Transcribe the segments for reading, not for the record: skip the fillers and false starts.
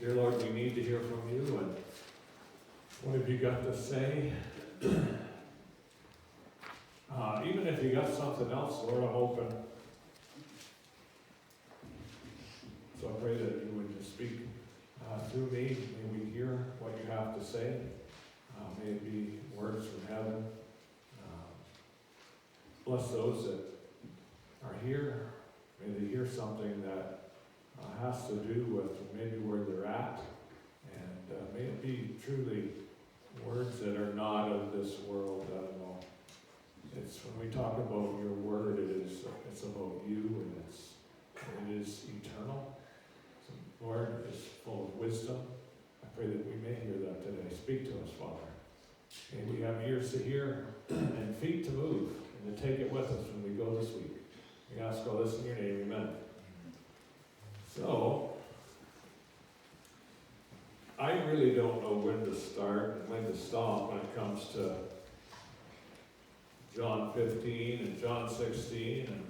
Dear Lord, we need to hear from you, and what have you got to say? Even if you got something else, Lord, I'm open. So I pray that you would just speak through me. May we hear what you have to say. May it be words from heaven. Bless those that are here. May they hear something that has to do with maybe where they're at. And may it be truly words that are not of this world. I don't know. It's when we talk about your word, it's about you, and it is eternal. So, Lord, it's full of wisdom. I pray that we may hear that today. Speak to us, Father. May we have ears to hear and feet to move and to take it with us when we go this week. We ask all this in your name. Amen. So, I really don't know when to start and when to stop when it comes to John 15 and John 16, and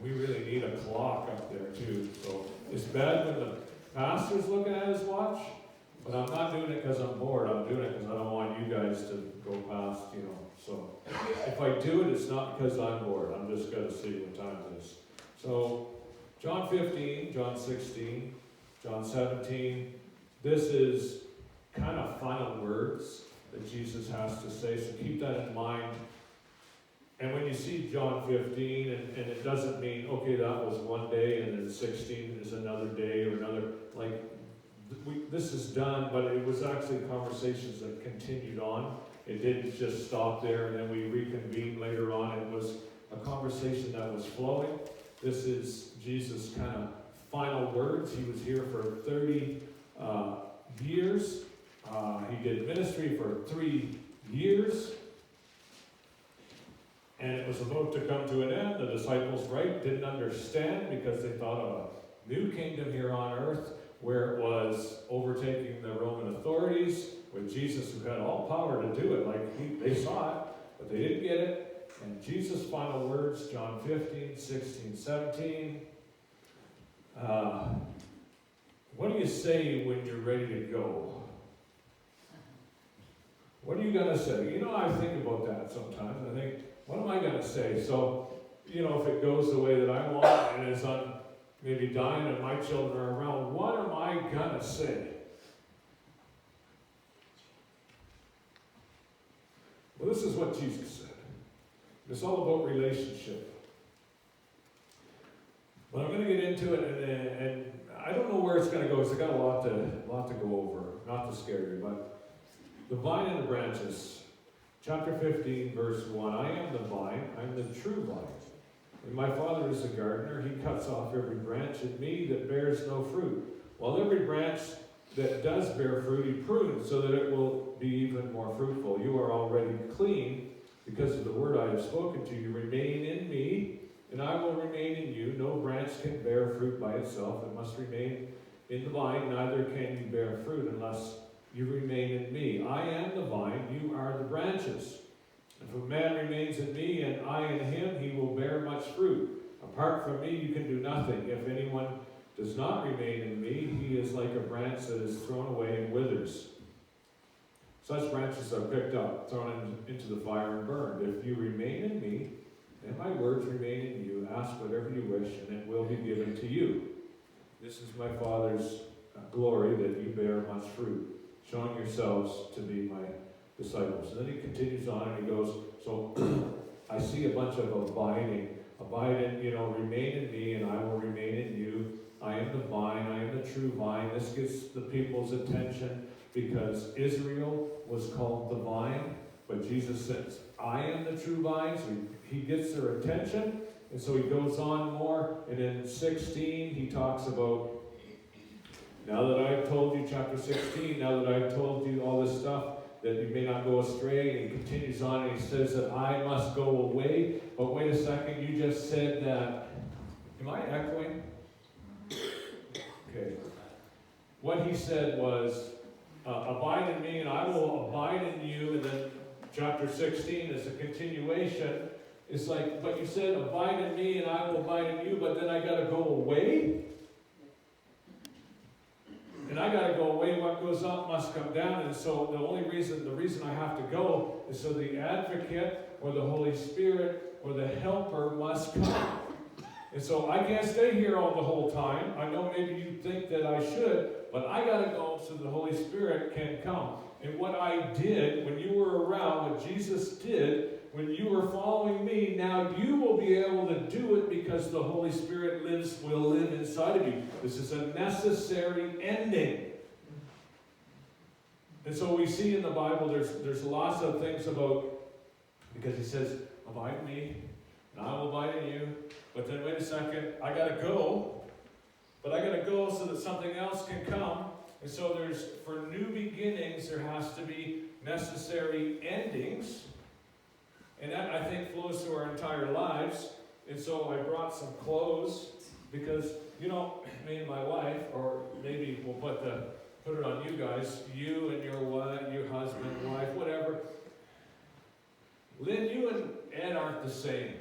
we really need a clock up there too. So it's bad when the pastor's looking at his watch, but I'm not doing it because I'm bored. I'm doing it because I don't want you guys to go past, So if I do it, it's not because I'm bored. I'm just going to see what time it is. So John 15, John 16, John 17, this is kind of final words that Jesus has to say, so keep that in mind. And when you see John 15, and it doesn't mean, okay, that was one day, and then 16 is another day, or another, this is done, but it was actually conversations that continued on. It didn't just stop there, and then we reconvened later on. It was a conversation that was flowing. This is Jesus' kind of final words. He was here for 30 years. He did ministry for 3 years. And it was about to come to an end. The disciples, didn't understand because they thought of a new kingdom here on earth where it was overtaking the Roman authorities with Jesus, who had all power to do it. They saw it, but they didn't get it. And Jesus' final words, John 15, 16, 17. What do you say when you're ready to go? What are you going to say? I think about that sometimes. I think, what am I going to say? So, if it goes the way that I want, and as I'm maybe dying and my children are around, what am I going to say? Well, this is what Jesus said. It's all about relationship. But I'm going to get into it, and I don't know where it's going to go, because I've got a lot to go over. Not to scare you, but the vine and the branches. Chapter 15, verse 1, I am the vine, I am the true vine. And my Father is the gardener. He cuts off every branch in me that bears no fruit, while every branch that does bear fruit he prunes, so that it will be even more fruitful. You are already clean because of the word I have spoken to you. Remain in me, and I will remain in you. No branch can bear fruit by itself. It must remain in the vine. Neither can you bear fruit unless you remain in me. I am the vine, you are the branches. If a man remains in me and I in him, he will bear much fruit. Apart from me, you can do nothing. If anyone does not remain in me, he is like a branch that is thrown away and withers. Such branches are picked up, thrown into the fire and burned. If you remain in me, and my words remain in you, ask whatever you wish, and it will be given to you. This is my Father's glory, that you bear much fruit, showing yourselves to be my disciples. And then he continues on and he goes, so I see a bunch of abiding. Abide in, remain in me and I will remain in you. I am the vine, I am the true vine. This gets the people's attention because Israel was called the vine, but Jesus says, I am the true vine. So he gets their attention. And so he goes on more. And in 16, he talks about, now that I've told you, chapter 16, now that I've told you all this stuff, that you may not go astray, and he continues on and he says that I must go away. But wait a second, you just said that, am I echoing? Okay. What he said was, abide in me and I will abide in you, and then chapter 16 is a continuation. It's like, but you said abide in me and I will abide in you, but then I got to go away? And I I got to go away. What goes up must come down. And so the reason I have to go is so the advocate or the Holy Spirit or the helper must come. And so I can't stay here all the whole time. I know maybe you think that I should, but I got to go so the Holy Spirit can come. And what I did when you were around, what Jesus did when you were following me, now you will be able to do it because the Holy Spirit will live inside of you. This is a necessary ending. And so we see in the Bible there's lots of things about, because he says, abide in me, and I will abide in you. But then wait a second, I got to go. But I got to go so that something else can come. And so for new beginnings, there has to be necessary endings. And that, I think, flows through our entire lives. And so I brought some clothes because, me and my wife, or maybe we'll put it on you guys, you and your wife, your husband, wife, whatever. Lynn, you and Ed aren't the same.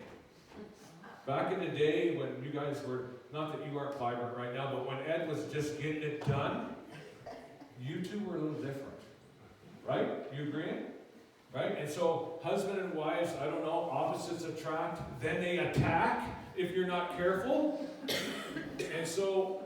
Back in the day when you guys were, not that you aren't vibrant right now, but when Ed was just getting it done, you two were a little different. Right? You agreeing? Right? And so husband and wives, I don't know, opposites attract, then they attack if you're not careful. And so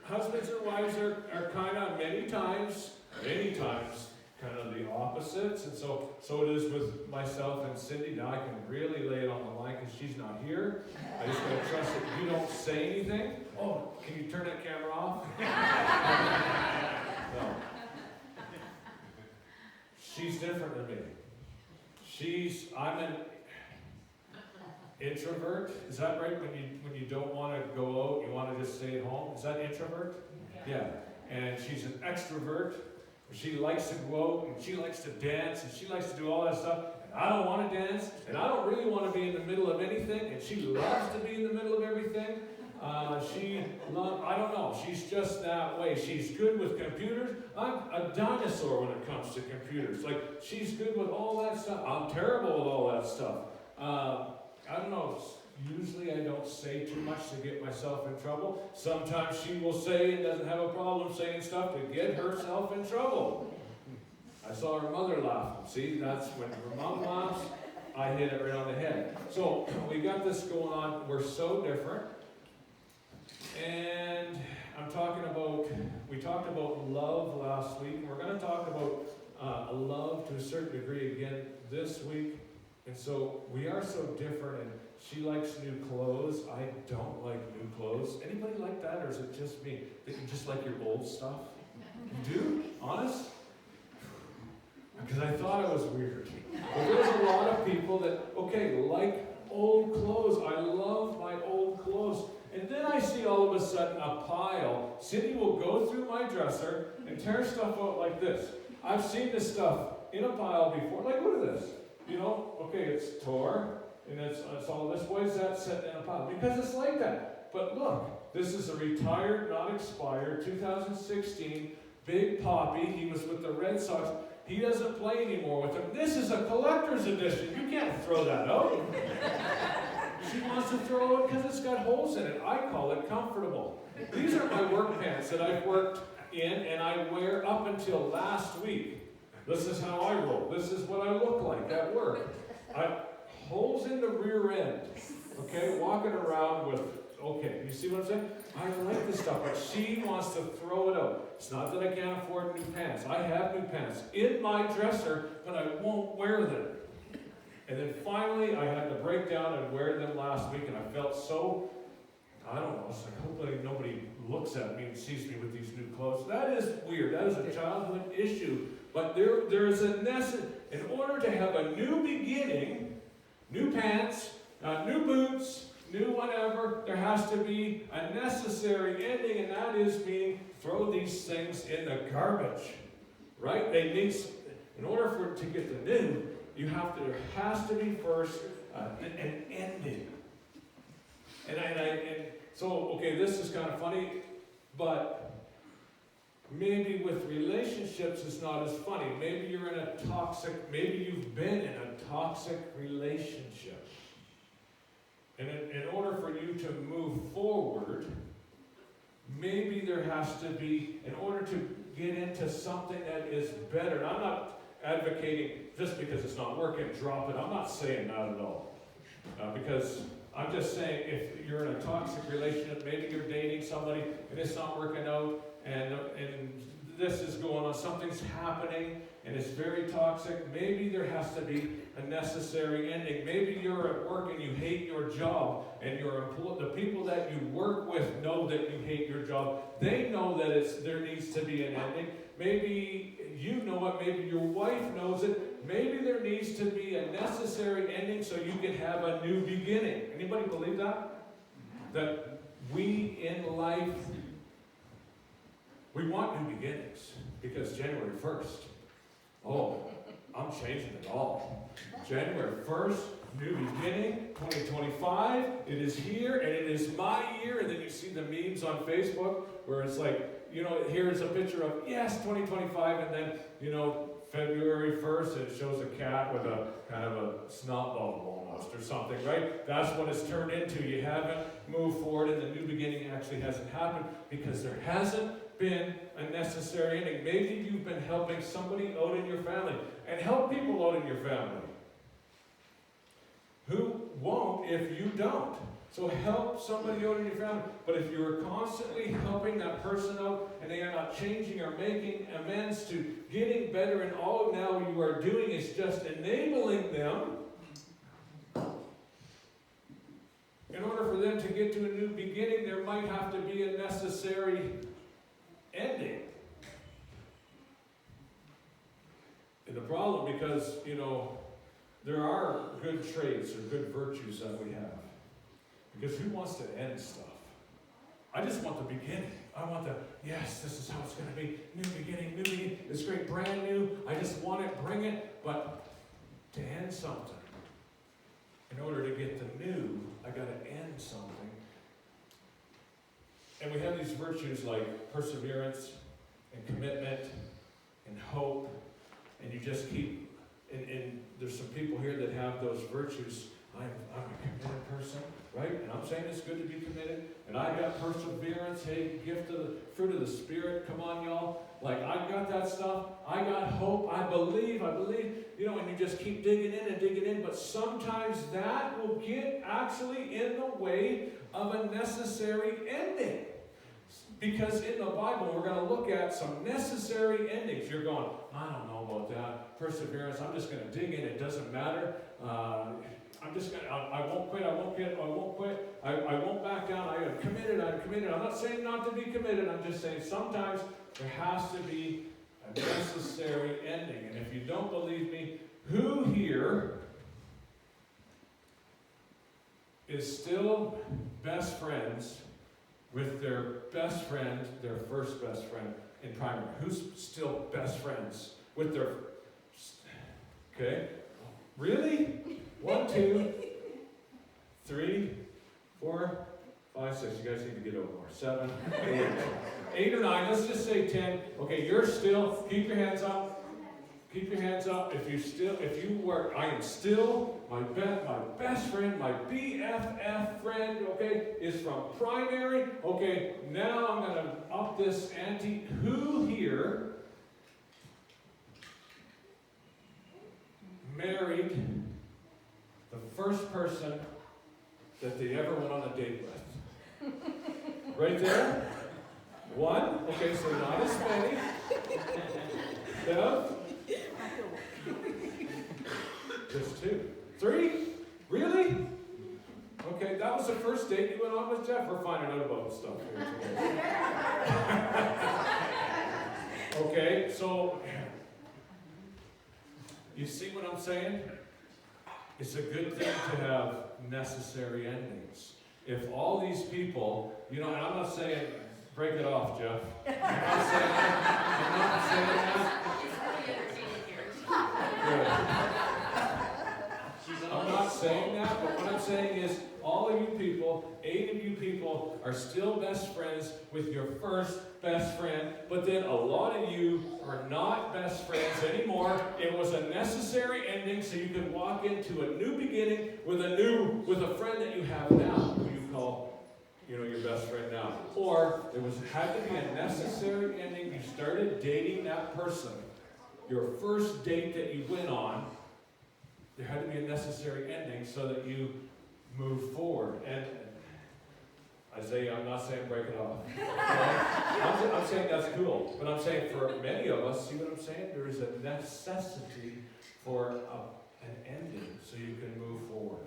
husbands and wives are kind of many times, kind of the opposites. And so it is with myself and Cindy. Now I can really lay it on the line because she's not here. I just got to trust that you don't say anything. Oh, can you turn that camera off? No. She's different than me. I'm an introvert. Is that right? When you don't want to go out, you want to just stay at home. Is that introvert? Yeah. And she's an extrovert. She likes to go out and she likes to dance and she likes to do all that stuff. And I don't want to dance and I don't really want to be in the middle of anything. And she loves to be in the middle of everything. I don't know. She's just that way. She's good with computers. I'm a dinosaur when it comes to computers. Like, she's good with all that stuff. I'm terrible with all that stuff. I don't know. Usually I don't say too much to get myself in trouble. Sometimes she will say and doesn't have a problem saying stuff to get herself in trouble. I saw her mother laughing. See, that's when her mom laughs, I hit it right on the head. So we got this going on. We're so different. And we talked about love last week, and we're going to talk about love to a certain degree again this week. And so we are so different, and she likes new clothes. I don't like new clothes. Anybody like that, or is it just me? That you just like your old stuff? You do? Honest? Because I thought I was weird. But there's a lot of people that, like old clothes. I love my old clothes. And then I see all of a sudden a pile. Cindy will go through my dresser and tear stuff out like this. I've seen this stuff in a pile before. Like, look at this. It's tore, and it's all this. Why is that sitting in a pile? Because it's like that. But look, this is a retired, not expired, 2016 Big Poppy. He was with the Red Sox. He doesn't play anymore with them. This is a collector's edition. You can't throw that out. She wants to throw it because it's got holes in it. I call it comfortable. These are my work pants that I've worked in and I wear up until last week. This is how I roll. This is what I look like at work. Holes in the rear end. Walking around with, you see what I'm saying? I like this stuff, but she wants to throw it out. It's not that I can't afford new pants. I have new pants in my dresser, but I won't wear them. And then finally, I had to break down and wear them last week, and I felt so, I don't know, it's like, hopefully nobody looks at me and sees me with these new clothes. That is weird. That is a childhood issue. But there is a necessity. In order to have a new beginning, new pants, new boots, new whatever, there has to be a necessary ending, and that is meaning throw these things in the garbage. Right? In order for it to get the new, there has to be first an ending. So this is kind of funny, but maybe with relationships it's not as funny. Maybe you've been in a toxic relationship. And in order for you to move forward, maybe there has to be, in order to get into something that is better. And I'm not advocating just because it's not working, drop it. I'm not saying that at all. Because I'm just saying, if you're in a toxic relationship, maybe you're dating somebody and it's not working out, and this is going on, something's happening, and it's very toxic, maybe there has to be a necessary ending. Maybe you're at work and you hate your job, and the people that you work with know that you hate your job. They know that there needs to be an ending. Maybe you know it, maybe your wife knows it. Maybe there needs to be a necessary ending so you can have a new beginning. Anybody believe that? That we in life, we want new beginnings, because January 1st, I'm changing it all. January 1st, new beginning, 2025, it is here, and it is my year. And then you see the memes on Facebook where it's like, here's a picture of, yes, 2025, and then, February 1st, it shows a cat with a kind of a snot bubble almost, or something, right? That's what it's turned into. You haven't moved forward, and the new beginning actually hasn't happened because there hasn't been a necessary ending. Maybe you've been helping somebody out in your family, and help people out in your family. Who won't if you don't? So help somebody out in your family. But if you're constantly helping that person out and they are not changing or making amends to getting better, and all now you are doing is just enabling them in order for them to get to a new beginning, there might have to be a necessary ending. And the problem, because, there are good traits or good virtues that we have. Because who wants to end stuff? I just want the beginning. I want yes, this is how it's going to be. New beginning. It's great, brand new. I just want it, bring it. But to end something, in order to get the new, I got to end something. And we have these virtues like perseverance and commitment and hope. And you just keep, and there's some people here that have those virtues. I'm a committed person, right? And I'm saying it's good to be committed. And I got perseverance, hey, gift of the fruit of the Spirit. Come on, y'all. Like, I got that stuff. I got hope. I believe. And you just keep digging in. But sometimes that will get actually in the way of a necessary ending. Because in the Bible, we're going to look at some necessary endings. You're going, I don't know about that. Perseverance, I'm just going to dig in. It doesn't matter. I won't quit. I won't back down. I am committed. I'm not saying not to be committed. I'm just saying sometimes there has to be a necessary ending. And if you don't believe me, who here is still best friends with their best friend, their first best friend in primary? Who's still best friends with their... Okay. Really? 1, 2, 3, 4, 5, 6. You guys need to get over more. 7, 8. 8 or 9. Let's just say 10. Okay, you're still... Keep your hands up. Keep your hands up. I am still my best friend, my BFF friend, okay, is from primary. Okay, now I'm going to up this ante. Who here married the first person that they ever went on a date with? Right there? 1. Okay, so not as many. Bev? Just 2. 3? Really? Okay, that was the first date you went on with Jeff. We're finding out about the stuff here today. Okay, so you see what I'm saying? It's a good thing to have necessary endings. If all these people, and I'm not saying break it off, Jeff. I'm not saying that. I'm not saying that, but what I'm saying is all of you people, 8 of you people, are still best friends with your first best friend, but then a lot of you are not best friends anymore. It was a necessary ending so you can walk into a new beginning with a friend that you have now, who you call your best right now. Or had to be a necessary ending. You started dating that person. Your first date that you went on, there had to be a necessary ending so that you move forward. And Isaiah, I'm not saying break it off. Okay? I'm saying that's cool. But I'm saying for many of us, see what I'm saying? There is a necessity for an ending so you can move forward.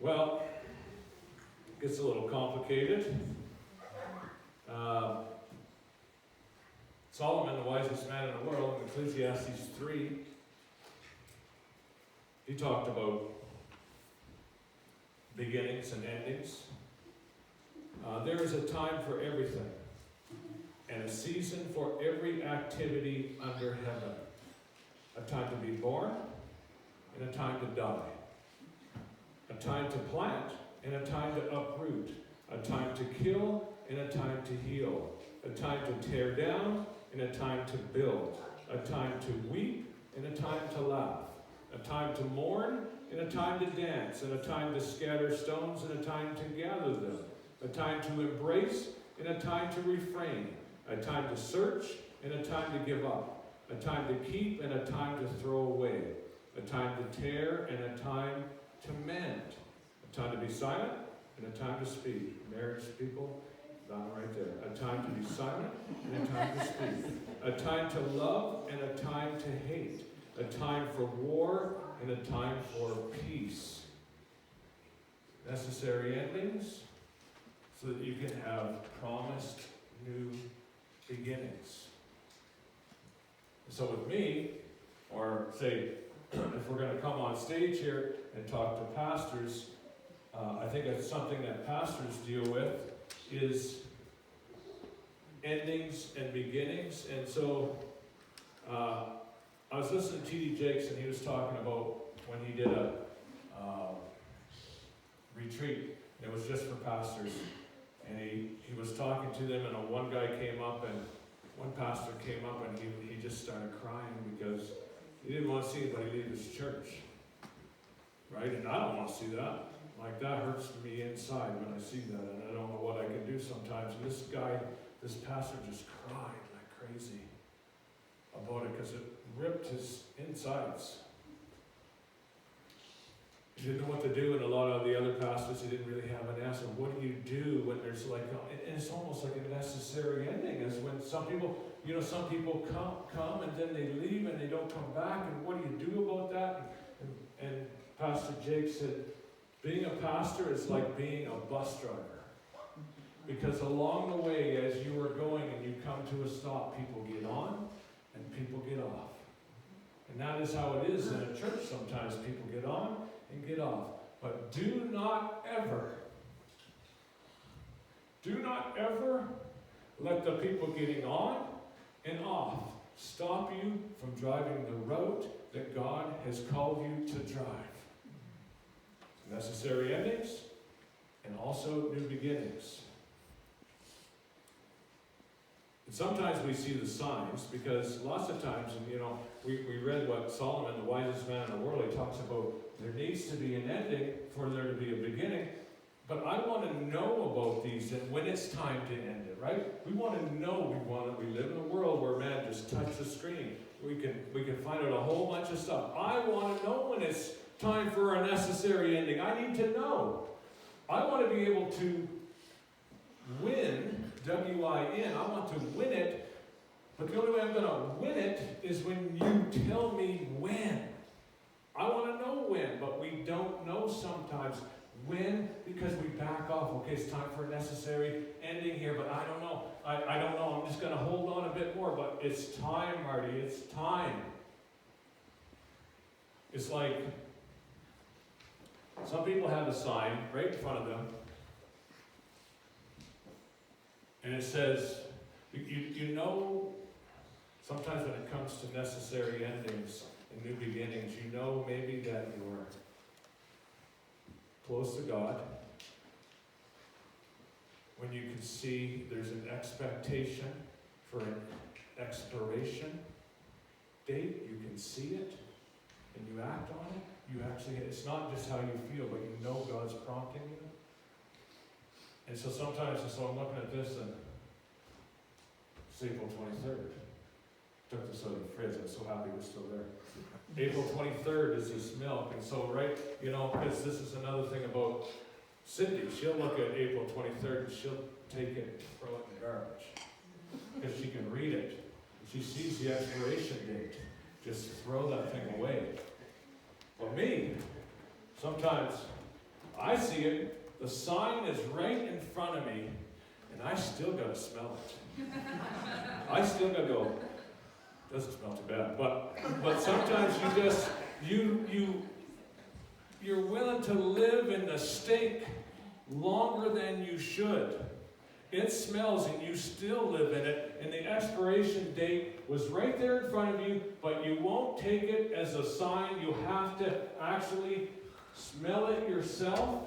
Well, it gets a little complicated. Solomon, the wisest man in the world, in Ecclesiastes 3, he talked about beginnings and endings. There is a time for everything, and a season for every activity under heaven. A time to be born, and a time to die. A time to plant, and a time to uproot. A time to kill, and a time to heal. A time to tear down, and a time to build. A time to weep, and a time to laugh. A time to mourn, and a time to dance. And a time to scatter stones, and a time to gather them. A time to embrace, and a time to refrain. A time to search, and a time to give up. A time to keep, and a time to throw away. A time to tear, and a time to mend. A time to be silent, and a time to speak. Marriage people, down right there. A time to be silent, and a time to speak. A time to love, and a time to hate. A time for war, and a time for peace. Necessary endings, so that you can have promised new beginnings. So with me, or say, if we're going to come on stage here and talk to pastors, I think that's something that pastors deal with, is endings and beginnings. And so I was listening to T.D. Jakes, and he was talking about when he did a retreat. It was just for pastors. And he was talking to them, and one guy came up, and one pastor came up, and he just started crying because he didn't want to see anybody leave his church. Right? And I don't want to see that. Like, that hurts me inside when I see that, and I don't know what I can do sometimes. And this pastor just cried like crazy about it because it ripped his insides. He didn't know what to do, and a lot of the other pastors, he didn't really have an answer. What do you do when there's like, and it's almost like a necessary ending, is when some people come and then they leave and they don't come back, and what do you do about that? And Pastor Jake said, being a pastor is like being a bus driver. Because along the way, as you are going and you come to a stop, people get on and people get off. And that is how it is in a church sometimes. People get on and get off. But do not ever let the people getting on and off stop you from driving the route that God has called you to drive. Necessary endings and also new beginnings. And sometimes we see the signs, because lots of times, and we read what Solomon, the wisest man in the world, he talks about there needs to be an ending for there to be a beginning. But I want to know about these and when it's time to end it, right? We want to know. We live in a world where, man, just touch the screen. We can find out a whole bunch of stuff. I want to know when it's time for a necessary ending. I need to know. I want to be able to win, W-I-N. I want to win it, but the only way I'm going to win it is when you tell me when. I want to know when, but we don't know sometimes when, because we back off. Okay, it's time for a necessary ending here, but I don't know. I don't know. I'm just going to hold on a bit more, but it's time, Marty. It's time. It's like some people have a sign right in front of them, and it says, sometimes when it comes to necessary endings and new beginnings, maybe that you're close to God, when you can see there's an expectation for an expiration date, you can see it, and you act on it. It's not just how you feel, but God's prompting you. And so sometimes, so I'm looking at this and it's April 23rd. Took this out of the fridge, I'm so happy it was still there. April 23rd is this milk, and so because this is another thing about Cindy, she'll look at April 23rd and she'll take it and throw it in the garbage. Because she can read it. She sees the expiration date. Just throw that thing away. But me, sometimes I see it, the sign is right in front of me, and I still gotta smell it. I still gotta go, doesn't smell too bad, but sometimes you're willing to live in the stink longer than you should. It smells and you still live in it, and the expiration date was right there in front of you, but you won't take it as a sign. You have to actually smell it yourself.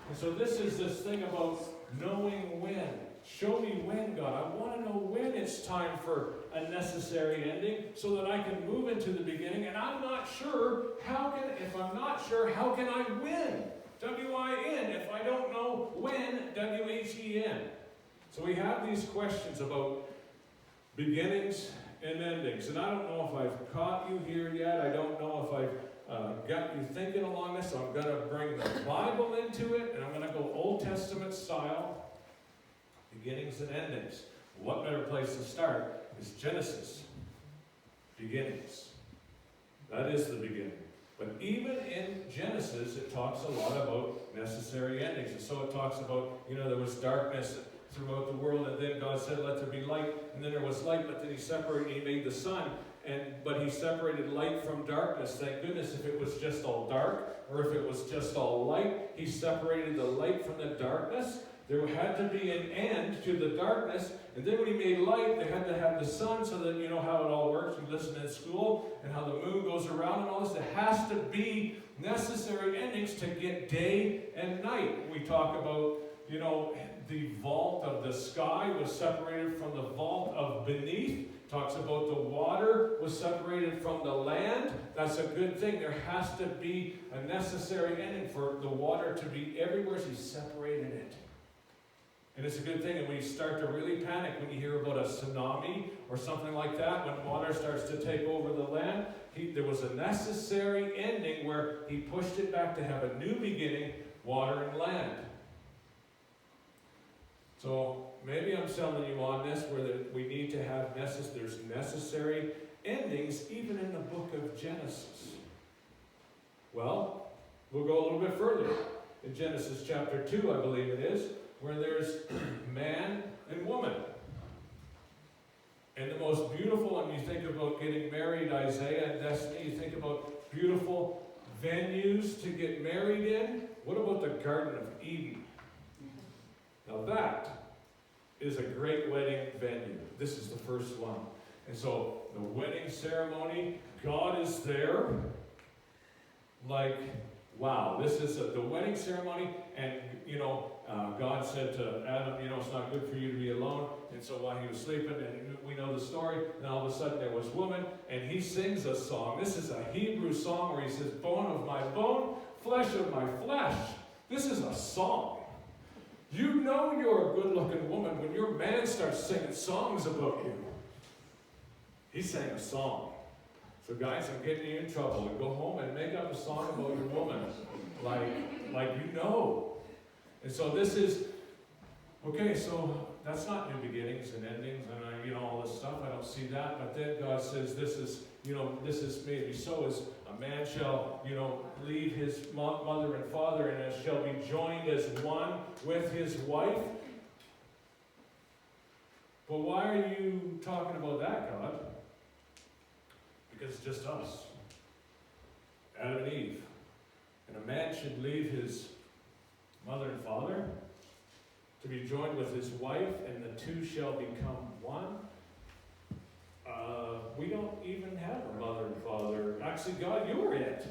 And so this is this thing about knowing when. Show me when, God. I want to know when it's time for a necessary ending so that I can move into the beginning. And I'm not sure, if I'm not sure, how can I win? W-I-N, if I don't know when, W-H-E-N. So we have these questions about beginnings and endings. And I don't know if I've caught you here yet. I don't know if I've got you thinking along this. So I'm going to bring the Bible into it, and I'm going to go Old Testament style. Beginnings and endings. What better place to start is Genesis. Beginnings. That is the beginning. But even in Genesis, it talks a lot about necessary endings. And so it talks about, there was darkness throughout the world, and then God said, let there be light, and then there was light, but then he made the sun, but he separated light from darkness. Thank goodness, if it was just all dark, or if it was just all light, he separated the light from the darkness. There had to be an end to the darkness, and then when he made light, they had to have the sun, so that you know how it all works. You listen in school, and how the moon goes around and all this. There has to be necessary endings to get day and night. We talk about, the vault of the sky was separated from the vault of beneath. Talks about the water was separated from the land. That's a good thing. There has to be a necessary ending for the water to be everywhere. He separated it. And it's a good thing, and we start to really panic when you hear about a tsunami or something like that, when water starts to take over the land. There was a necessary ending where he pushed it back to have a new beginning, water and land. So maybe I'm selling you on this, where we need to have there's necessary endings even in the book of Genesis. Well, we'll go a little bit further. In Genesis chapter 2, I believe it is, where there's man and woman. And the most beautiful, and you think about getting married, Isaiah and Destiny, you think about beautiful venues to get married in. What about the Garden of Eden? Now that is a great wedding venue. This is the first one. And so the wedding ceremony, God is there. Like, wow, this is the wedding ceremony, and God said to Adam, it's not good for you to be alone. And so while he was sleeping, and we know the story, and all of a sudden there was woman, and he sings a song. This is a Hebrew song where he says, bone of my bone, flesh of my flesh. This is a song. You know you're a good-looking woman when your man starts singing songs about you. He sang a song. So guys, I'm getting you in trouble. And go home and make up a song about your woman. Like you know. And so this is, okay, so that's not new beginnings and endings and all this stuff. I don't see that. But then God says this is made me so as a man shall, leave his mother and father and shall be joined as one with his wife. But why are you talking about that, God? Because it's just us. Adam and Eve. And a man should leave his mother and father to be joined with his wife, and the two shall become one. We don't even have a mother and father. Actually, God, you were it.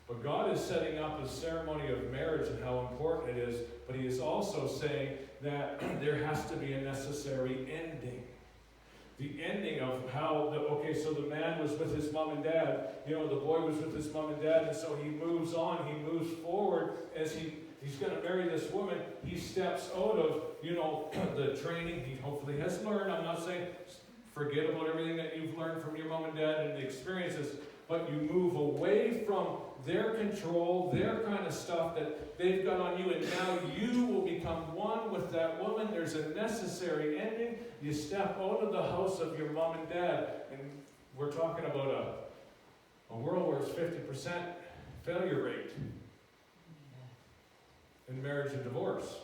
But God is setting up a ceremony of marriage and how important it is, but he is also saying that there has to be a necessary ending. The ending of how, so the man was with his mom and dad, the boy was with his mom and dad, and so he moves on, he moves forward as he he's going to marry this woman. He steps out of, the training he hopefully has learned. I'm not saying forget about everything that you've learned from your mom and dad and the experiences, but you move away from their control, their kind of stuff that they've got on you, and now you will become one with that woman. There's a necessary ending. You step out of the house of your mom and dad, and we're talking about a world where it's 50% failure rate in marriage and divorce.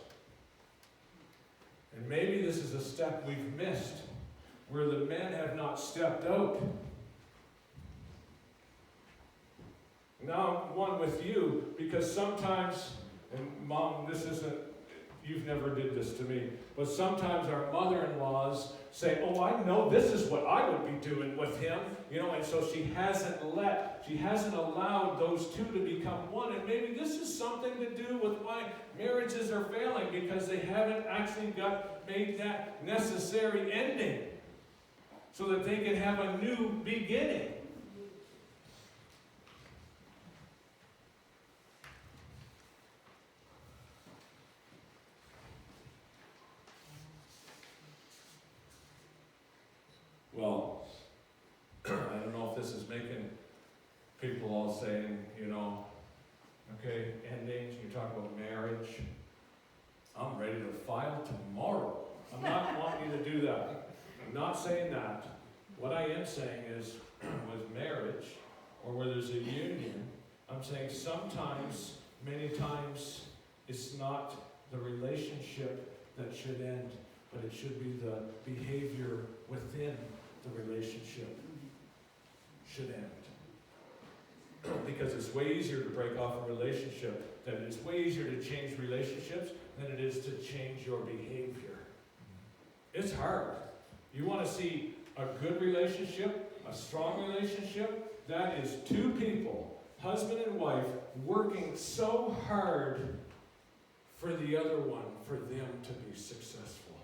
And maybe this is a step we've missed, where the men have not stepped out. Now I'm one with you, because sometimes, and Mom, you've never did this to me, but sometimes our mother-in-laws say, oh, I know this is what I would be doing with him, and so she hasn't allowed those two to become one. And maybe this is something to do with why marriages are failing, because they haven't actually made that necessary ending so that they can have a new beginning. Well, I don't know if this is making people all saying, okay, endings, you talk about marriage. I'm ready to file tomorrow. I'm not wanting you to do that. I'm not saying that. What I am saying is, with marriage, or where there's a union, I'm saying sometimes, many times, it's not the relationship that should end, but it should be the behavior within the relationship should end. Because it's way easier to break off a relationship, it's way easier to change relationships than it is to change your behavior. It's hard. You want to see a good relationship, a strong relationship? That is two people, husband and wife, working so hard for the other one, for them to be successful.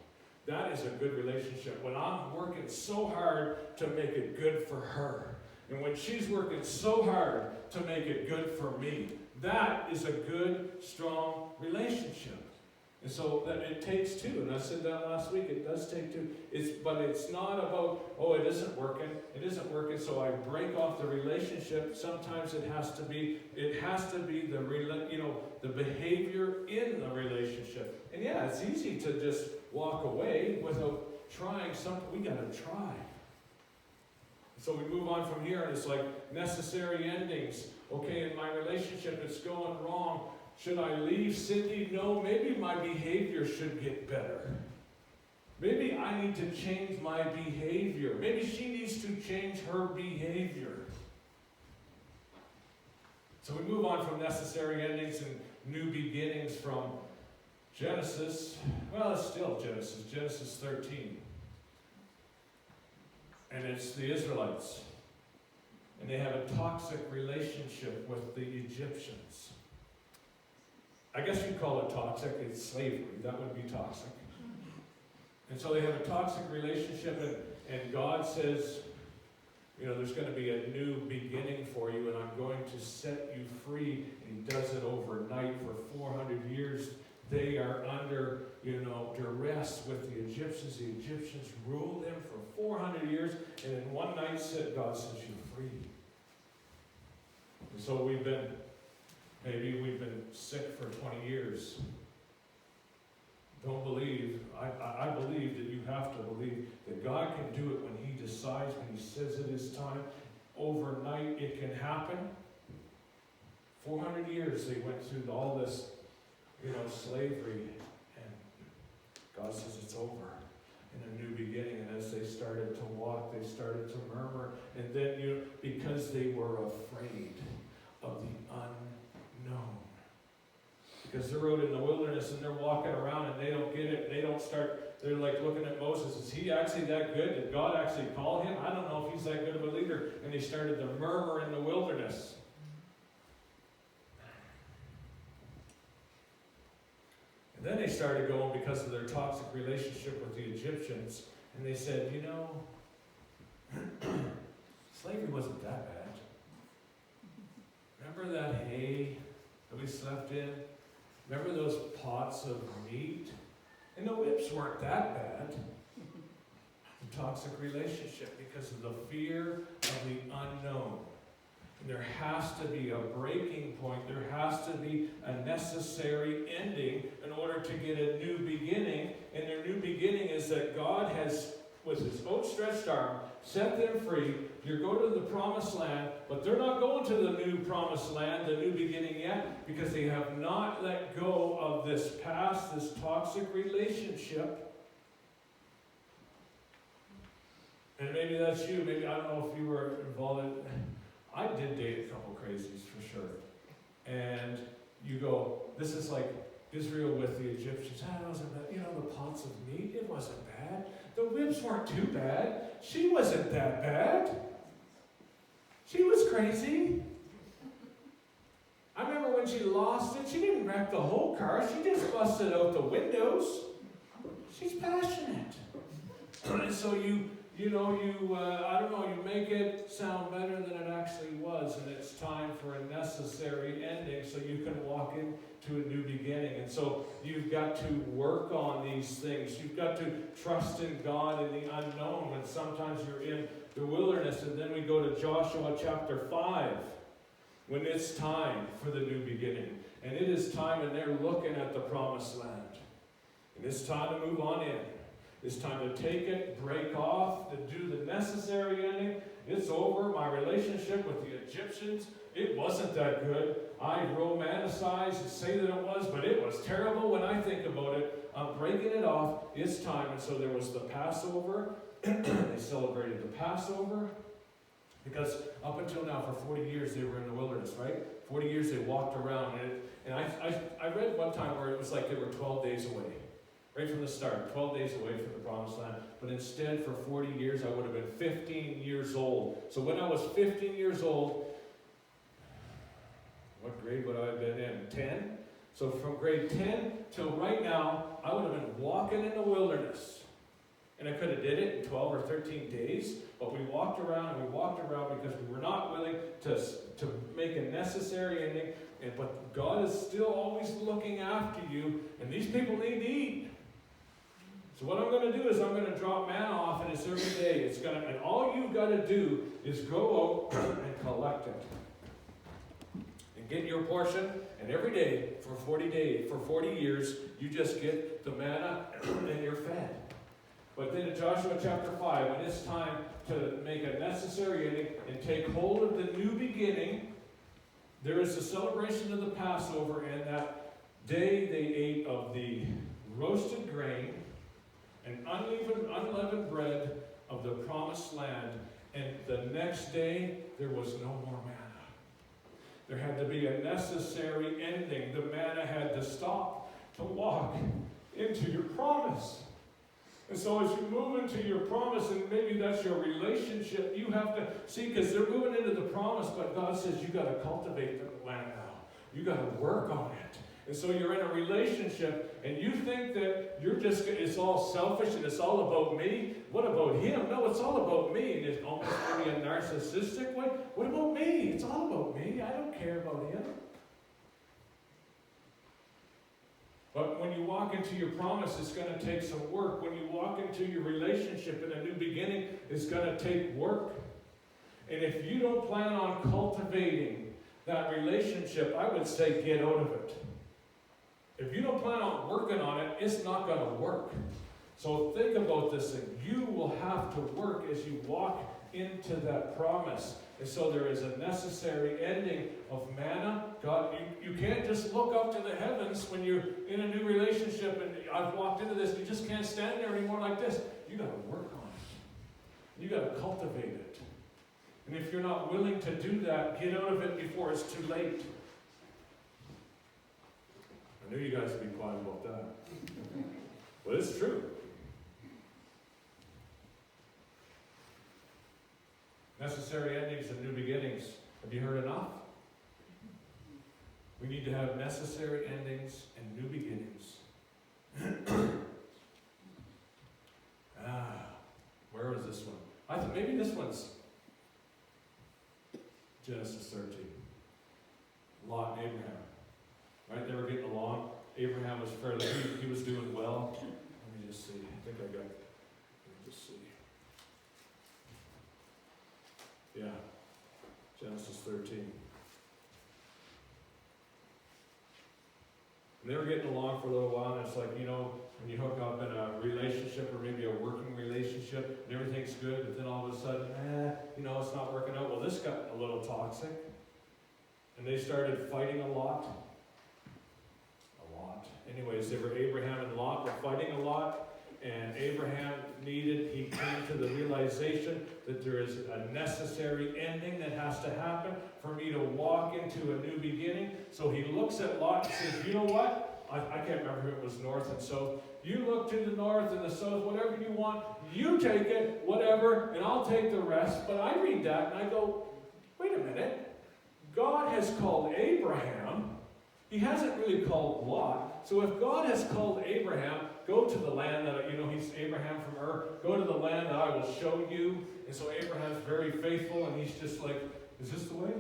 That is a good relationship. When I'm working so hard to make it good for her, and when she's working so hard to make it good for me, that is a good, strong relationship. And so that it takes two, and I said that last week, it does take two. But it's not about, it isn't working, so I break off the relationship. Sometimes it has to be the behavior in the relationship. And yeah, it's easy to just walk away without trying something. We gotta try. So we move on from here, and it's like necessary endings. Okay, in my relationship, it's going wrong. Should I leave Cindy? No, maybe my behavior should get better. Maybe I need to change my behavior. Maybe she needs to change her behavior. So we move on from necessary endings and new beginnings from Genesis. Well, it's still Genesis 13. And it's the Israelites. And they have a toxic relationship with the Egyptians. I guess you'd call it toxic. It's slavery. That would be toxic. And so they have a toxic relationship, and God says, there's going to be a new beginning for you, and I'm going to set you free. And He does it overnight. For 400 years, they are under, duress with the Egyptians. The Egyptians ruled them for 400 years, and in one night, God sets you free. And so maybe we've been sick for 20 years. Don't believe. I believe that you have to believe that God can do it when He decides, when He says it is time. Overnight it can happen. 400 years they went through all this, slavery, and God says it's over. And a new beginning. And as they started to walk, they started to murmur. And then, because they were afraid of the unknown. Because they're out in the wilderness and they're walking around and they don't get it. They're like looking at Moses. Is he actually that good? Did God actually call him? I don't know if he's that good of a leader. And they started to murmur in the wilderness. And then they started going because of their toxic relationship with the Egyptians. And they said, slavery wasn't that bad. Remember that hay that we slept in? Remember those pots of meat? And the whips weren't that bad. The toxic relationship, because of the fear of the unknown. And there has to be a breaking point. There has to be a necessary ending in order to get a new beginning. And their new beginning is that God has, with his outstretched arm, set them free. You go to the promised land, but they're not going to the new promised land, the new beginning yet, because they have not let go of this past, this toxic relationship. And maybe that's you. Maybe, I don't know if you were involved in, I did date a couple crazies for sure. And you go, this is like Israel with the Egyptians. It wasn't bad. You know, the pots of meat, it wasn't bad. The whips weren't too bad. She wasn't that bad. She was crazy. I remember when she lost it, she didn't wreck the whole car. She just busted out the windows. She's passionate. And so I don't know, you make it sound better than it actually was, and it's time for a necessary ending so you can walk into a new beginning. And so you've got to work on these things. You've got to trust in God in the unknown when sometimes you're in the wilderness. And then we go to Joshua chapter 5, when it's time for the new beginning. And it is time, and they're looking at the promised land. And it's time to move on in. It's time to take it, break off, to do the necessary ending. It's over. My relationship with the Egyptians, it wasn't that good. I romanticize and say that it was, but it was terrible when I think about it. I'm breaking it off. It's time. And so there was the Passover. They celebrated the Passover. Because up until now, for 40 years, they were in the wilderness, right? 40 years they walked around. And I read one time where it was like they were 12 days away. Right from the start, 12 days away from the promised land. But instead, for 40 years, I would have been 15 years old. So when I was 15 years old, what grade would I have been in? 10? So from grade 10 till right now, I would have been walking in the wilderness. And I could have did it in 12 or 13 days, but we walked around because we were not willing to make a necessary ending. But God is still always looking after you, and these people need to eat. So what I'm going to do is I'm going to drop manna off, and it's every day. And all you've got to do is go out and collect it. And get your portion, and every day for 40 years, you just get the manna and you're fed. But then in Joshua chapter 5, when it's time to make a necessary ending and take hold of the new beginning, there is a celebration of the Passover, and that day they ate of the roasted grain and unleavened bread of the promised land. And the next day, there was no more manna. There had to be a necessary ending. The manna had to stop to walk into your promise. And so as you move into your promise, and maybe that's your relationship, you have to see, because they're moving into the promise, but God says you got to cultivate the land now. You got to work on it. And so you're in a relationship, and you think that it's all selfish and it's all about me. What about him? No, it's all about me. And it's almost maybe a narcissistic way. What about me? It's all about me. I don't care about him. But when you walk into your promise, it's going to take some work. When you walk into your relationship in a new beginning, it's going to take work. And if you don't plan on cultivating that relationship, I would say get out of it. If you don't plan on working on it, it's not going to work. So think about this thing. You will have to work as you walk into that promise. And so there is a necessary ending of manna. God, you can't just look up to the heavens when you're in a new relationship and I've walked into this. You just can't stand there anymore like this. You got to work on it. You got to cultivate it. And if you're not willing to do that, get out of it before it's too late. I knew you guys would be quiet about that. But it's true. Necessary endings and new beginnings. Have you heard enough? We need to have necessary endings and new beginnings. Where was this one? I thought maybe this one's Genesis 13. Lot and Abraham. Right? They were getting along. Abraham was fairly, he was doing well. Let me just see. I think I got, let me just see. Yeah. Genesis 13. And they were getting along for a little while, and it's like, you know, when you hook up in a relationship or maybe a working relationship and everything's good, but then all of a sudden, you know, it's not working out. Well, this got a little toxic. And they started fighting a lot. Anyways, they were Abraham and Lot were fighting a lot. And Abraham he came to the realization that there is a necessary ending that has to happen for me to walk into a new beginning. So he looks at Lot and says, you know what? I can't remember if it was north and south. You look to the north and the south, whatever you want, you take it, whatever, and I'll take the rest. But I read that and I go, wait a minute. God has called Abraham. He hasn't really called Lot. So if God has called Abraham, go to the land that, you know, he's Abraham from Ur, go to the land that I will show you. And so Abraham's very faithful, and he's just like, is this the way?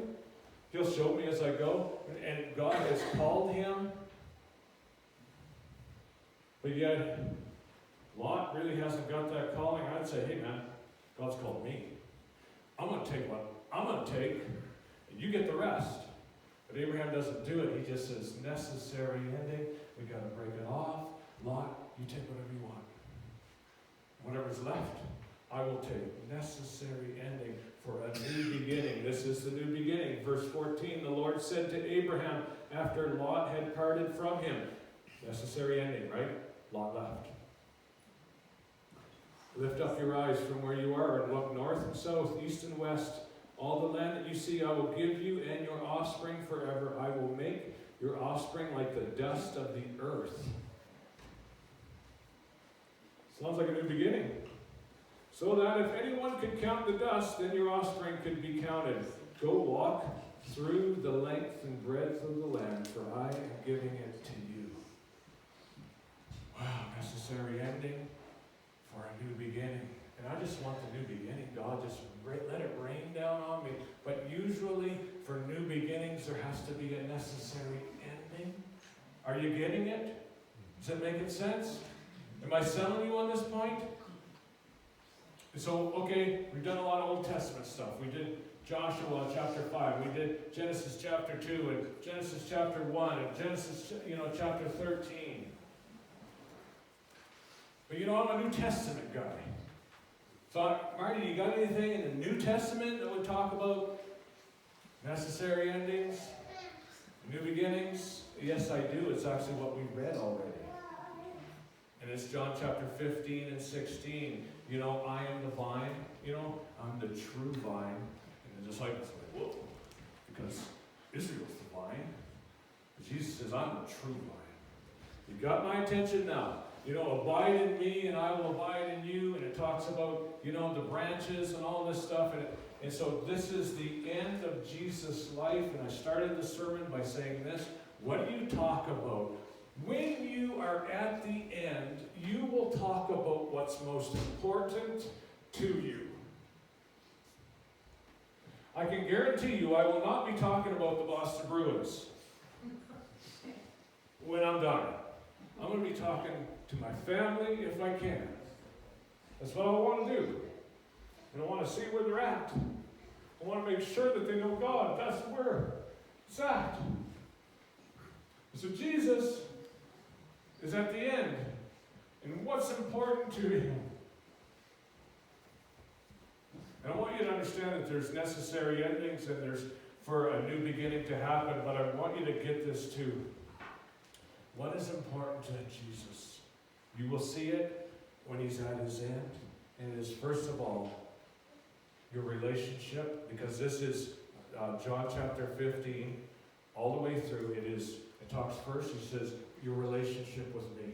He'll show me as I go. And God has called him. But yet, Lot really hasn't got that calling. I'd say, hey man, God's called me. I'm going to take what I'm going to take, and you get the rest. But Abraham doesn't do it. He just says, necessary ending. We got to break it off. Lot, you take whatever you want. Whatever's left, I will take. Necessary ending for a new beginning. This is the new beginning. Verse 14, the Lord said to Abraham after Lot had parted from him. Necessary ending, right? Lot left. Lift up your eyes from where you are and look north and south, east and west. All the land that you see I will give you and your offspring forever. I will make your offspring like the dust of the earth. Sounds like a new beginning. So that if anyone could count the dust, then your offspring could be counted. Go walk through the length and breadth of the land, for I am giving it to you. Wow, necessary ending for a new beginning. And I just want the new beginning. God, just let it rain down on me. But usually, for new beginnings, there has to be a necessary ending. Are you getting it? Does it make sense? Am I selling you on this point? So, okay, we've done a lot of Old Testament stuff. We did Joshua chapter 5. We did Genesis chapter 2 and Genesis chapter 1 and Genesis, chapter 13. But I'm a New Testament guy. So, Marty, you got anything in the New Testament that would talk about necessary endings, new beginnings? Yes, I do. It's actually what we read already. And it's John chapter 15 and 16. I am the vine. I'm the true vine. And the disciples are like, whoa. Because Israel's the vine. But Jesus says, I'm the true vine. You got my attention now. Abide in me and I will abide in you. And it talks about, the branches and all this stuff. And so this is the end of Jesus' life. And I started the sermon by saying this. What do you talk about? When you are at the end, you will talk about what's most important to you. I can guarantee you I will not be talking about the Boston Bruins when I'm done. I'm going to be talking to my family if I can. That's what I want to do. And I want to see where they're at. I want to make sure that they know God. That's where it's at. So Jesus is at the end. And what's important to him? And I want you to understand that there's necessary endings and there's for a new beginning to happen, but I want you to get this too. What is important to Jesus? You will see it when he's at his end. And it is, first of all, your relationship, because this is John chapter 15, all the way through. It talks first, he says, your relationship with me.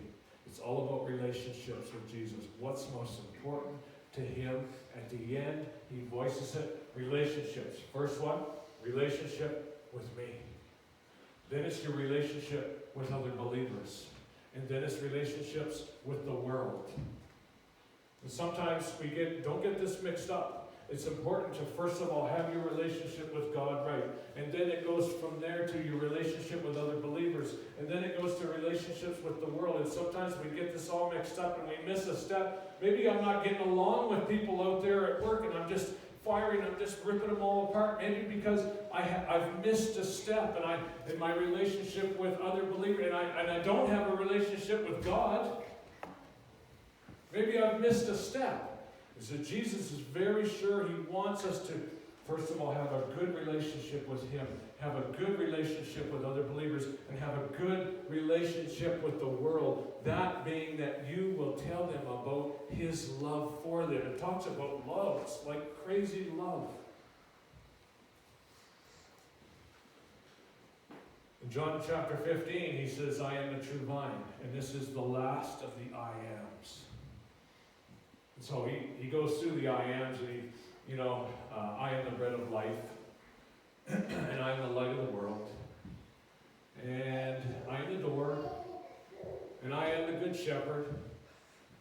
It's all about relationships with Jesus. What's most important to him? At the end, he voices it, relationships. First one, relationship with me. Then it's your relationship with other believers. And then it's relationships with the world. And sometimes don't get this mixed up. it's important to, first of all, have your relationship with God right. And then it goes from there to your relationship with other believers. And then it goes to relationships with the world. And sometimes we get this all mixed up and we miss a step. Maybe I'm not getting along with people out there at work and I'm just firing, I'm just ripping them all apart. Maybe because I've missed a step in my relationship with other believers, and I don't have a relationship with God. Maybe I've missed a step. So Jesus is very sure he wants us to, first of all, have a good relationship with him, have a good relationship with other believers, and have a good relationship with the world. That being that you will tell them about his love for them. It talks about love. It's like crazy love. In John chapter 15, he says, I am the true vine, and this is the last of the I ams. And so he goes through the I ams, and I am the bread of life, and I am the light of the world, and I am the door, and I am the good shepherd,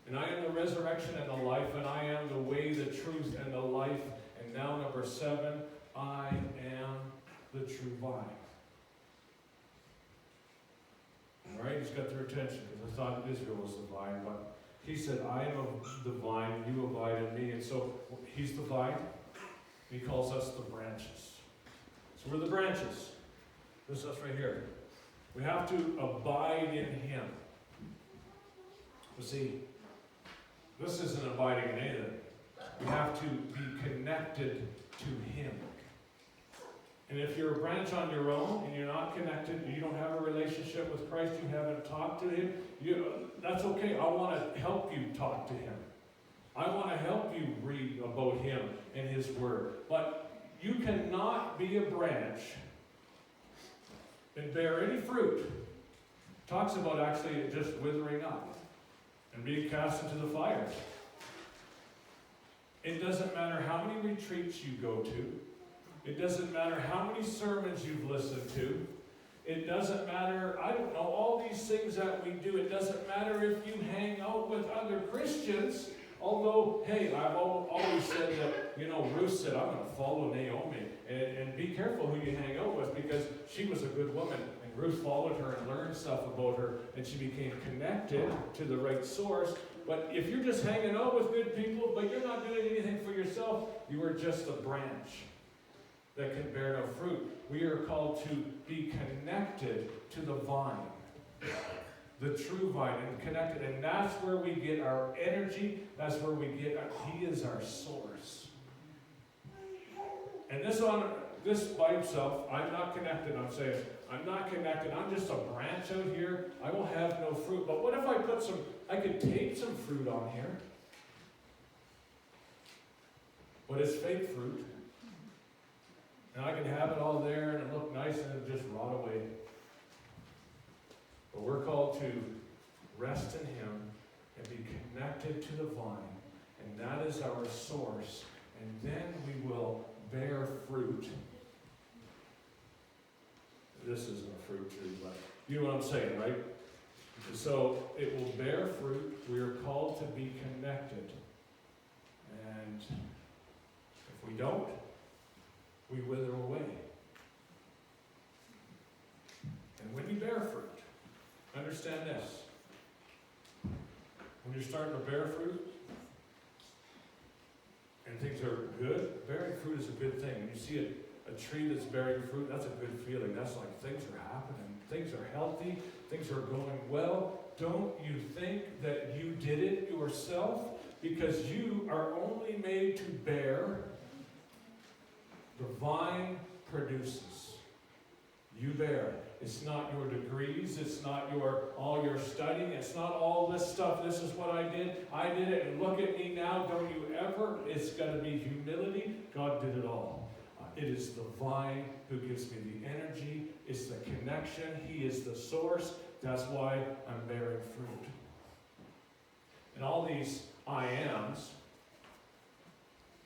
and I am the resurrection and the life, and I am the way, the truth, and the life. And now number 7, I am the true vine. All right, he's got their attention because I thought Israel was the vine, but he said, I am the vine, you abide in me. And so he's the vine. He calls us the branches. So we're the branches. This is us right here. We have to abide in him. But see, this isn't abiding in anything. We have to be connected to him. And if you're a branch on your own and you're not connected, you don't have a relationship with Christ, you haven't talked to him, that's okay. I want to help you talk to him. I want to help you read about him and his word. But you cannot be a branch and bear any fruit. It talks about actually it just withering up and being cast into the fire. It doesn't matter how many retreats you go to. It doesn't matter how many sermons you've listened to. It doesn't matter, I don't know, all these things that we do. It doesn't matter if you hang out with other Christians. Although, hey, I've always said that, Ruth said, I'm going to follow Naomi. And be careful who you hang out with, because she was a good woman. And Ruth followed her and learned stuff about her. And she became connected to the right source. But if you're just hanging out with good people, but you're not doing anything for yourself, you are just a branch that can bear no fruit. We are called to be connected to the vine, the true vine, and connected. And that's where we get our energy. That's where we get he is our source. And this by himself, I'm not connected. I'm saying, I'm not connected. I'm just a branch out here. I will have no fruit. But what if I could tape some fruit on here? But it's fake fruit. And I can have it all there and it look nice and it just rot away. But we're called to rest in him and be connected to the vine. And that is our source. And then we will bear fruit. This isn't a fruit tree, but you know what I'm saying, right? So it will bear fruit. We are called to be connected. And if we don't, we wither away. And when you bear fruit, understand this. When you're starting to bear fruit, and things are good, bearing fruit is a good thing. When you see a tree that's bearing fruit, that's a good feeling. That's like things are happening. Things are healthy. Things are going well. Don't you think that you did it yourself? Because you are only made to bear. The vine produces. You bear. It's not your degrees. It's not all your studying. It's not all this stuff. This is what I did. I did it, and look at me now. Don't you ever. It's got to be humility. God did it all. It is the vine who gives me the energy. It's the connection. He is the source. That's why I'm bearing fruit. And all these I ams,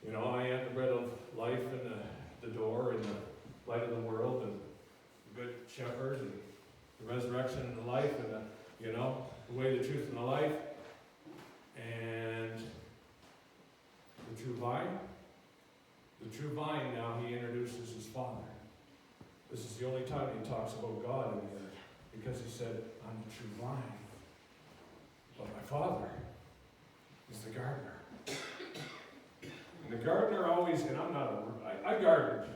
I am the bread of life and the door and the light of the world and the good shepherd and the resurrection and the life and the way, the truth, and the life, and the true vine. The true vine, now he introduces his Father. This is the only time he talks about God in here, because he said, I'm the true vine. But my Father is the gardener. And the gardener always, and I gardened.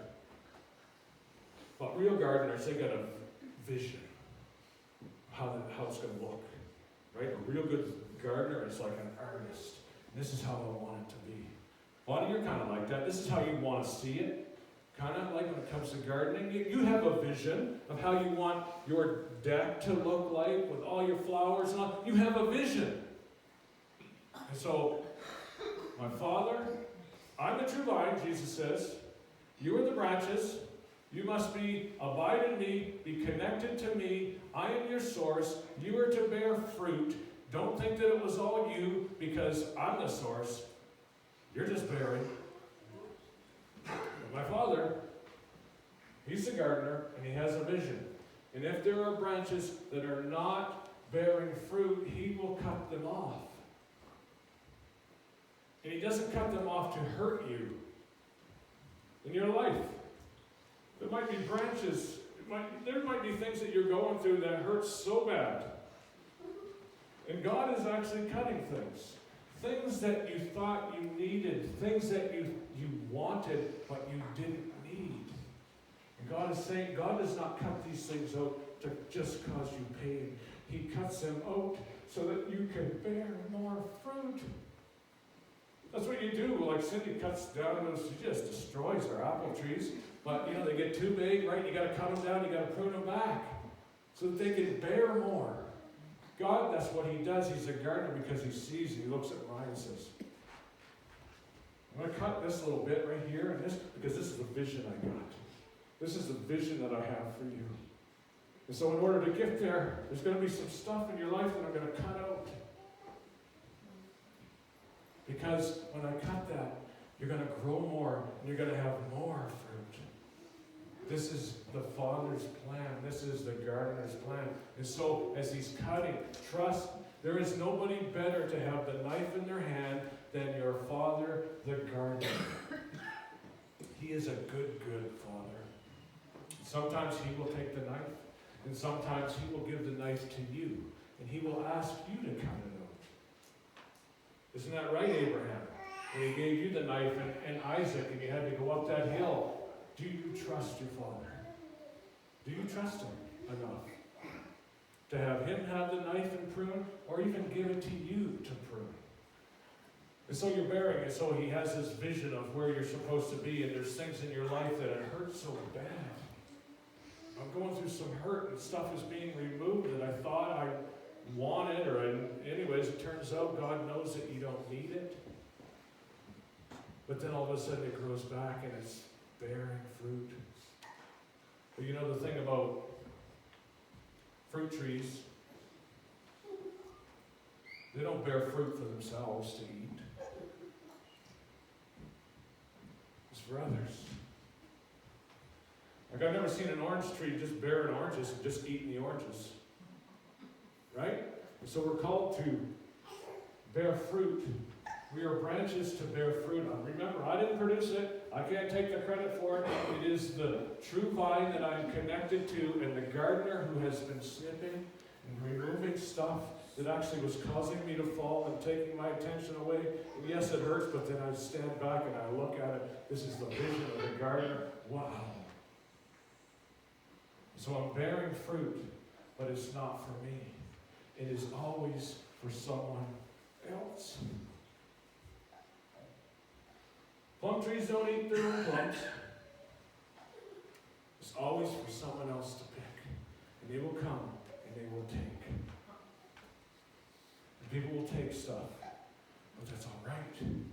But real gardeners, they got a vision of how it's going to look. Right? A real good gardener is like an artist. And this is how I want it to be. Bonnie, you're kind of like that. This is how you want to see it. Kind of like when it comes to gardening. You have a vision of how you want your deck to look like with all your flowers and all. You have a vision. And so, my Father, I'm the true vine, Jesus says. You are the branches. You must abide in me, be connected to me. I am your source. You are to bear fruit. Don't think that it was all you, because I'm the source. You're just bearing. But my Father, he's the gardener, and he has a vision. And if there are branches that are not bearing fruit, he will cut them off. And he doesn't cut them off to hurt you in your life. There might be branches, there might be things that you're going through that hurt so bad. And God is actually cutting things. Things that you thought you needed, things that you wanted, but you didn't need. And God is saying, God does not cut these things out to just cause you pain. He cuts them out so that you can bear more fruit. That's what you do. Like Cindy cuts down those, she just destroys our apple trees. But, they get too big, right? You got to cut them down, you got to prune them back so that they can bear more. God, that's what he does. He's a gardener because he sees and he looks at Ryan and says, I'm going to cut this little bit right here and this, because this is the vision I got. This is the vision that I have for you. And so in order to get there, there's going to be some stuff in your life that I'm going to cut out. Because when I cut that, you're going to grow more and you're going to have more fruit. This is the Father's plan. This is the gardener's plan. And so, as he's cutting, trust, there is nobody better to have the knife in their hand than your Father, the gardener. He is a good, good Father. Sometimes he will take the knife, and sometimes he will give the knife to you, and he will ask you to cut it out. Isn't that right, Abraham? When he gave you the knife and Isaac, and you had to go up that hill. Do you trust your Father? Do you trust him enough to have him have the knife and prune, or even give it to you to prune? And so you're bearing it, so he has this vision of where you're supposed to be, and there's things in your life that it hurts so bad. I'm going through some hurt, and stuff is being removed that I thought I wanted, anyways, it turns out God knows that you don't need it. But then all of a sudden it grows back, and it's bearing fruit. But the thing about fruit trees, they don't bear fruit for themselves to eat. It's for others. Like I've never seen an orange tree just bearing oranges and just eating the oranges. Right? And so we're called to bear fruit. We are branches to bear fruit on. Remember, I didn't produce it. I can't take the credit for it. It is the true vine that I'm connected to, and the gardener who has been snipping and removing stuff that actually was causing me to fall and taking my attention away. And yes, it hurts, but then I stand back and I look at it. This is the vision of the gardener. Wow. So I'm bearing fruit, but it's not for me. It is always for someone else. Plum trees don't eat their own plums. It's always for someone else to pick. And they will come and they will take. And people will take stuff, but that's all right. And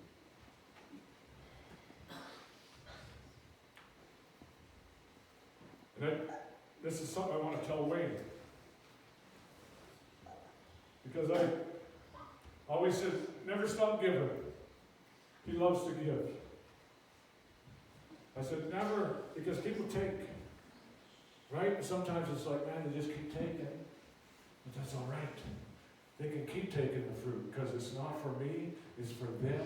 this is something I want to tell Wayne. Because I always said, never stop giving. He loves to give. I said, never, because people take, right? Sometimes it's like, man, they just keep taking. But that's all right. They can keep taking the fruit, because it's not for me, it's for them.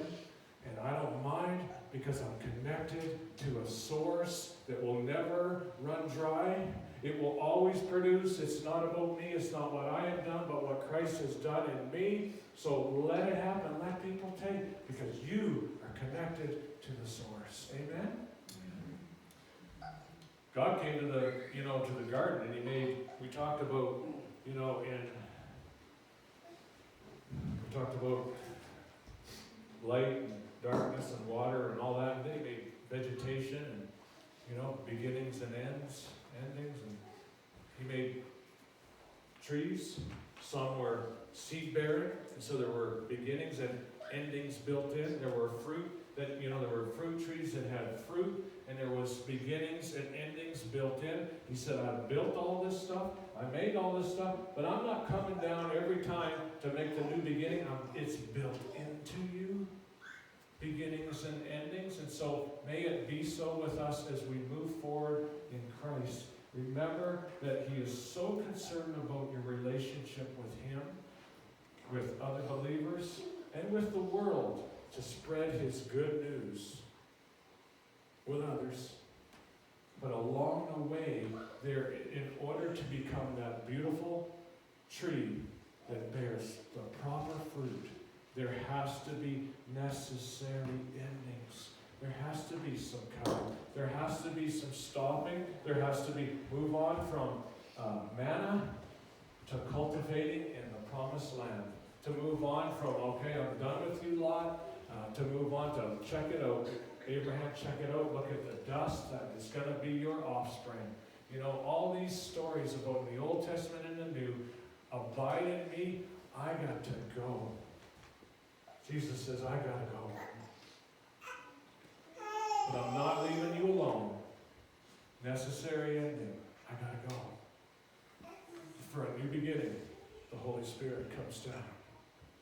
And I don't mind Because I'm connected to a source that will never run dry. It will always produce. It's not about me. It's not what I have done, but what Christ has done in me. So let it happen. Let people take, because you are connected to the source. Amen? God came to the garden, and we talked about, we talked about light and darkness and water and all that. And they made vegetation and, beginnings and endings. And he made trees. Some were seed bearing, and so there were beginnings and endings built in. There were fruit there were fruit trees that had fruit, and there was beginnings and endings built in. He said, I built all this stuff, I made all this stuff, but I'm not coming down every time to make the new beginning. It's built into you, beginnings and endings. And so may it be so with us as we move forward in Christ. Remember that he is so concerned about your relationship with him, with other believers, and with the world, to spread his good news with others. But along the way, in order to become that beautiful tree that bears the proper fruit, there has to be necessary endings. There has to be some cutting. There has to be some stopping. There has to be move on from manna to cultivating in the promised land. To move on from, okay, I'm done with you, Lot. To move on to check it out. Abraham, check it out. Look at the dust. That is going to be your offspring. All these stories about the Old Testament and the New. Abide in me. I got to go. Jesus says, I got to go. But I'm not leaving you alone. Necessary ending. I got to go. For a new beginning, the Holy Spirit comes down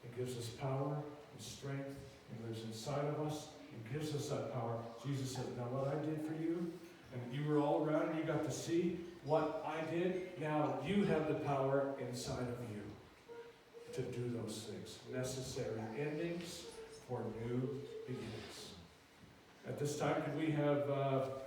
and gives us power and strength and lives inside of us and gives us that power. Jesus said, now what I did for you, and you were all around and you got to see what I did, now you have the power inside of you to do those things. Necessary endings for new beginnings. At this time, could we have Rob